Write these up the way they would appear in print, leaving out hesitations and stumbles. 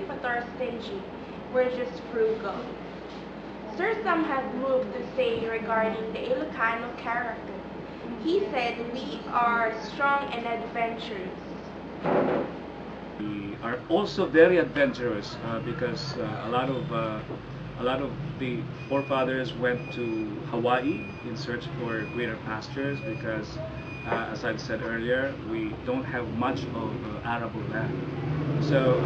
but are stingy. We're just frugal. Sir Sam has moved to say regarding the Ilocano character. He said we are strong and adventurous. We are also very adventurous because a lot of the forefathers went to Hawaii in search for greener pastures because, as I've said earlier, we don't have much of arable land. So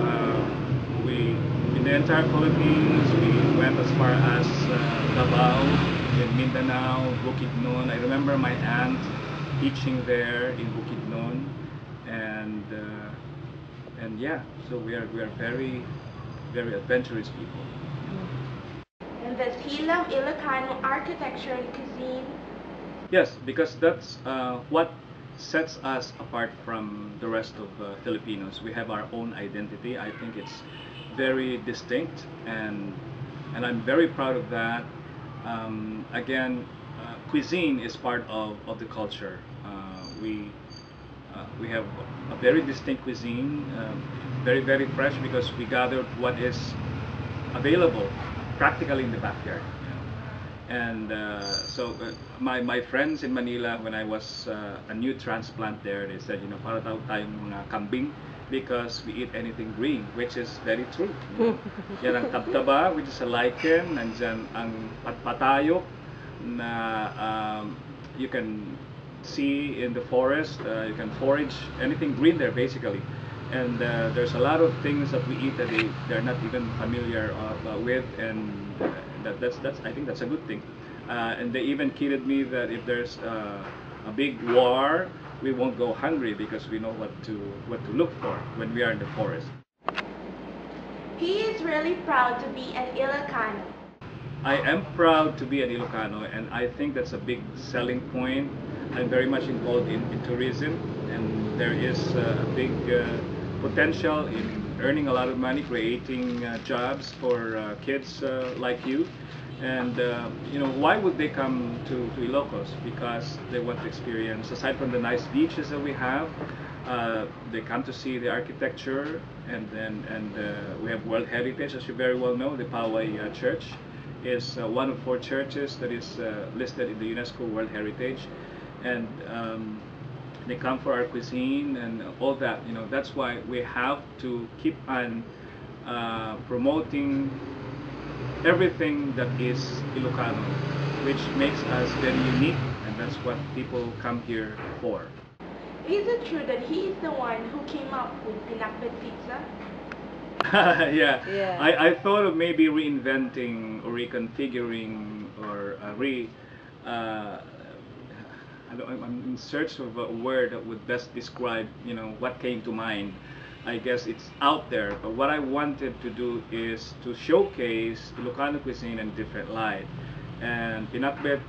we, in the entire Philippines, we went as far as Davao, in Mindanao, Bukidnon. I remember my aunt teaching there in Bukidnon, and yeah, so we are very adventurous people. And does he love Ilocano architecture and cuisine? Yes, because that's what sets us apart from the rest of Filipinos. We have our own identity. I think it's very distinct, and I'm very proud of that. Again, cuisine is part of the culture. We have a very distinct cuisine, very fresh because we gathered what is available practically in the backyard. And my friends in Manila, when I was a new transplant there, they said, para daw tayong mga kambing because we eat anything green, which is very true. Yan ang tabtaba, which is a lichen, nandyan ang patpatayok na you can see in the forest. You can forage anything green there basically. And there's a lot of things that we eat that they're not even familiar with, and that's I think that's a good thing. And they even kidded me that if there's a big war, we won't go hungry because we know what to look for when we are in the forest. He is really proud to be an Ilocano. I am proud to be an Ilocano, and I think that's a big selling point. I'm very much involved in tourism, and there is a big potential in earning a lot of money, creating jobs for kids like you. And why would they come to Ilocos? Because they want to experience, aside from the nice beaches that we have, they come to see the architecture, and we have World Heritage, as you very well know. The Poway Church is one of 4 churches that is listed in the UNESCO World Heritage, and they come for our cuisine and all that. That's why we have to keep on promoting everything that is Ilocano, which makes us very unique, and that's what people come here for. Is it true that he is the one who came up with pinakbet pizza? Yeah. Yeah. I thought of maybe reinventing or reconfiguring or I'm in search of a word that would best describe, what came to mind. I guess it's out there, but what I wanted to do is to showcase Ilocano cuisine in a different light. And pinakbet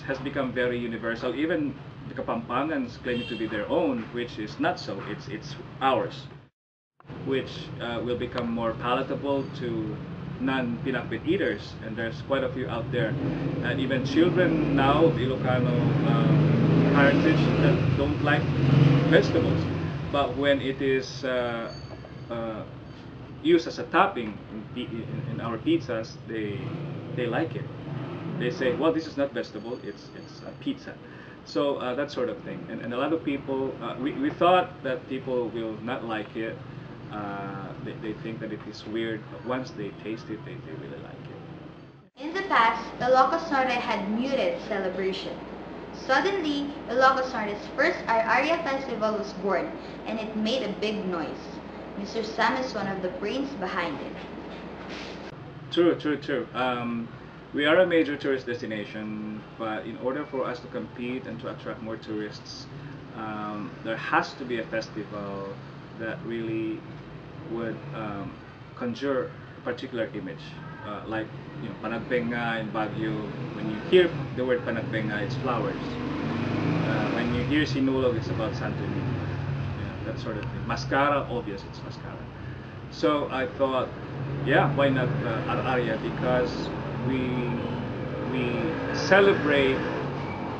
has become very universal. Even the Kapampangans claim it to be their own, which is not so. It's ours, which will become more palatable to non-pinakbet eaters, and there's quite a few out there. And even children now of Ilocano heritage that don't like vegetables, but when it is used as a topping in our pizzas, they like it. They say, well, this is not vegetable, it's a pizza. So that sort of thing. And a lot of people, we thought that people will not like it. They think that it is weird, but once they taste it, they really like it. In the past, Ilocos Norte had muted celebration. Suddenly, Ilocos Norte's first Aria Festival was born, and it made a big noise. Mr. Sam is one of the brains behind it. True. We are a major tourist destination, but in order for us to compete and to attract more tourists, there has to be a festival that really would conjure a particular image. Like, Panagbenga in Baguio, when you hear the word Panagbenga, it's flowers. When you hear Sinulog, it's about Santorini. That sort of thing. Mascara, obvious, it's mascara. So I thought, yeah, why not Aria? Because we celebrate,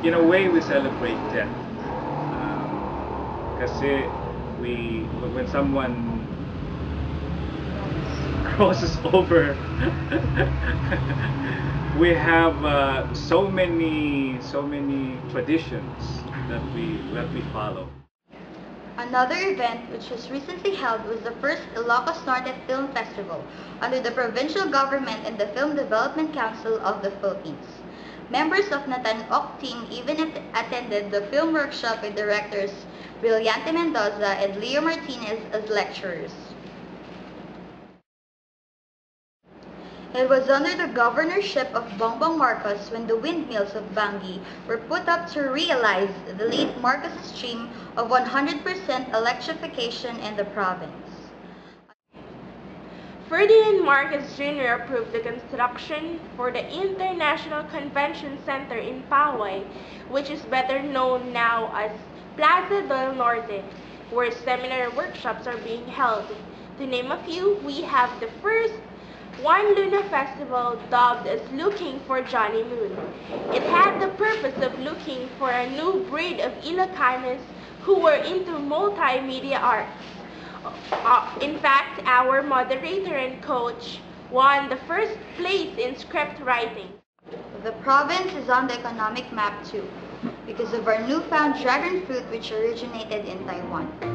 in a way we celebrate death. Kasi when someone crosses over. We have so many traditions that we follow. Another event which was recently held was the first Ilocos Norte Film Festival under the provincial government and the Film Development Council of the Philippines. Members of Natanok team even attended the film workshop with directors Brillante Mendoza and Leo Martinez as lecturers. It was under the governorship of Bongbong Marcos when the windmills of Bangi were put up to realize the late Marcos' dream of 100% electrification in the province. Ferdinand Marcos Jr. approved the construction for the International Convention Center in Poway, which is better known now as Plaza del Norte, where seminar workshops are being held. To name a few, we have the first One Luna Festival, dubbed as Looking for Johnny Moon. It had the purpose of looking for a new breed of Ilocanos who were into multimedia arts. In fact, our moderator and coach won the first place in script writing. The province is on the economic map too, because of our newfound dragon fruit which originated in Taiwan.